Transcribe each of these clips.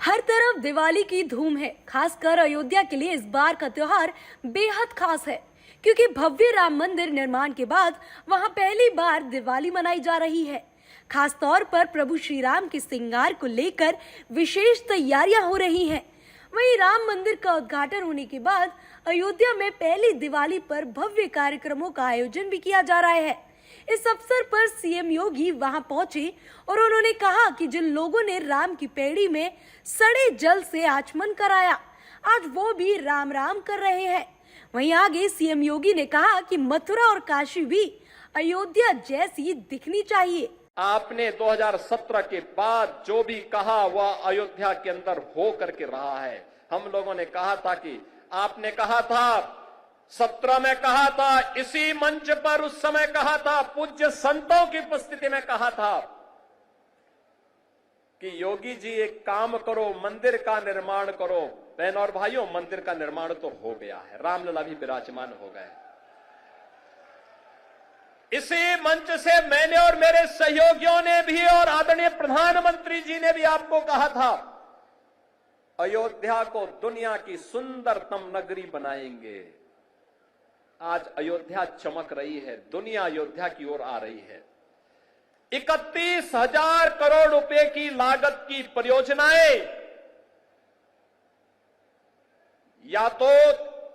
हर तरफ दिवाली की धूम है। खासकर अयोध्या के लिए इस बार का त्योहार बेहद खास है, क्योंकि भव्य राम मंदिर निर्माण के बाद वहां पहली बार दिवाली मनाई जा रही है। खास तौर पर प्रभु श्री राम के श्रृंगार को लेकर विशेष तैयारियां हो रही हैं। वहीं राम मंदिर का उद्घाटन होने के बाद अयोध्या में पहली दिवाली पर भव्य कार्यक्रमों का आयोजन भी किया जा रहा है। इस अवसर पर सीएम योगी वहां पहुंचे और उन्होंने कहा कि जिन लोगों ने राम की पैड़ी में सड़े जल से आचमन कराया, आज वो भी राम राम कर रहे हैं। वहीं आगे सीएम योगी ने कहा कि मथुरा और काशी भी अयोध्या जैसी दिखनी चाहिए। आपने 2017 के बाद जो भी कहा वह अयोध्या के अंदर हो करके रहा है। हम लोगों ने कहा था कि आपने कहा था 17 में कहा था, इसी मंच पर उस समय कहा था, पूज्य संतों की उपस्थिति में कहा था कि योगी जी एक काम करो, मंदिर का निर्माण करो। बहन और भाइयों, मंदिर का निर्माण तो हो गया है, रामलला भी विराजमान हो गए। इसी मंच से मैंने और मेरे सहयोगियों ने भी और आदरणीय प्रधानमंत्री जी ने भी आपको कहा था, अयोध्या को दुनिया की सुंदरतम नगरी बनाएंगे। आज अयोध्या चमक रही है, दुनिया अयोध्या की ओर आ रही है। 31,000 करोड़ रुपए की लागत की परियोजनाएं या तो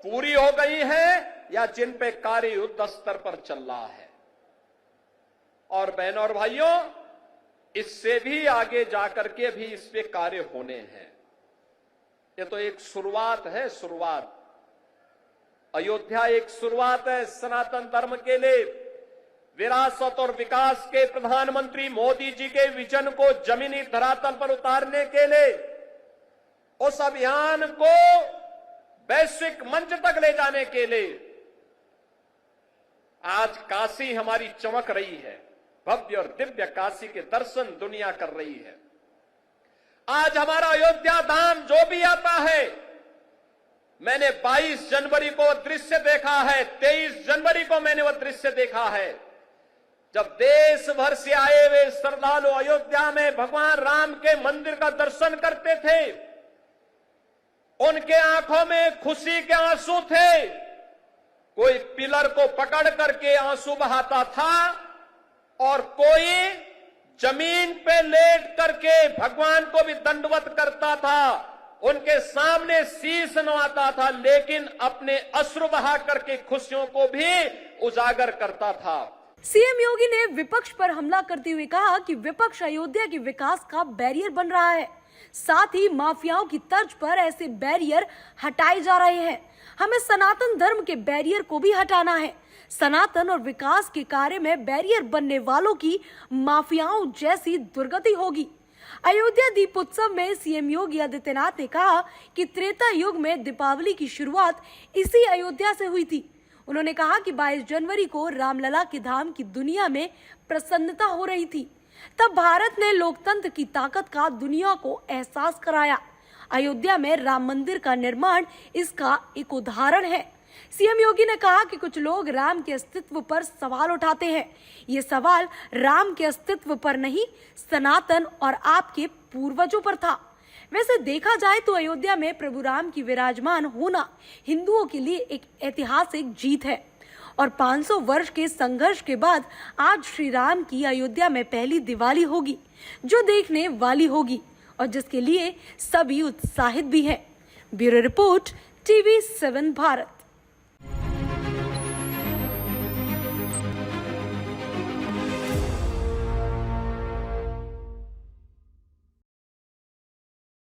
पूरी हो गई है या जिन पे कार्य युद्ध स्तर पर चल रहा है। और बहनों और भाइयों, इससे भी आगे जाकर के भी इस पे कार्य होने हैं। ये तो एक शुरुआत है, शुरुआत। अयोध्या एक शुरुआत है सनातन धर्म के लिए। विरासत और विकास के प्रधानमंत्री मोदी जी के विजन को जमीनी धरातल पर उतारने के लिए, उस अभियान को वैश्विक मंच तक ले जाने के लिए आज काशी हमारी चमक रही है। भव्य और दिव्य काशी के दर्शन दुनिया कर रही है। आज हमारा अयोध्या धाम जो भी आता है, मैंने 22 जनवरी को दृश्य देखा है, 23 जनवरी को मैंने वह दृश्य देखा है, जब देश भर से आए हुए श्रद्धालु अयोध्या में भगवान राम के मंदिर का दर्शन करते थे। उनके आंखों में खुशी के आंसू थे। कोई पिलर को पकड़ करके आंसू बहाता था और कोई जमीन पे लेट करके भगवान को भी दंडवत करता था। उनके सामने शीश नवाता था, लेकिन अपने अश्रु बहा करके खुशियों को भी उजागर करता था। सीएम योगी ने विपक्ष पर हमला करते हुए कहा कि विपक्ष अयोध्या के विकास का बैरियर बन रहा है। साथ ही माफियाओं की तर्ज पर ऐसे बैरियर हटाए जा रहे हैं। हमें सनातन धर्म के बैरियर को भी हटाना है। सनातन और विकास के कार्य में बैरियर बनने वालों की माफियाओं जैसी दुर्गति होगी। अयोध्या दीपोत्सव में सीएम योगी आदित्यनाथ ने कहा कि त्रेता युग में दीपावली की शुरुआत इसी अयोध्या से हुई थी। उन्होंने कहा कि 22 जनवरी को रामलला के धाम की दुनिया में प्रसन्नता हो रही थी। तब भारत ने लोकतंत्र की ताकत का दुनिया को एहसास कराया। अयोध्या में राम मंदिर का निर्माण इसका एक उदाहरण है। सीएम योगी ने कहा कि कुछ लोग राम के अस्तित्व पर सवाल उठाते हैं। ये सवाल राम के अस्तित्व पर नहीं, सनातन और आपके पूर्वजों पर था। वैसे देखा जाए तो अयोध्या में प्रभु राम की विराजमान होना हिंदुओं के लिए एक ऐतिहासिक जीत है और 500 वर्ष के संघर्ष के बाद आज श्री राम की अयोध्या में पहली दिवाली होगी, जो देखने वाली होगी और जिसके लिए सभी उत्साहित भी हैं। Bureau report, TV7 Bharat.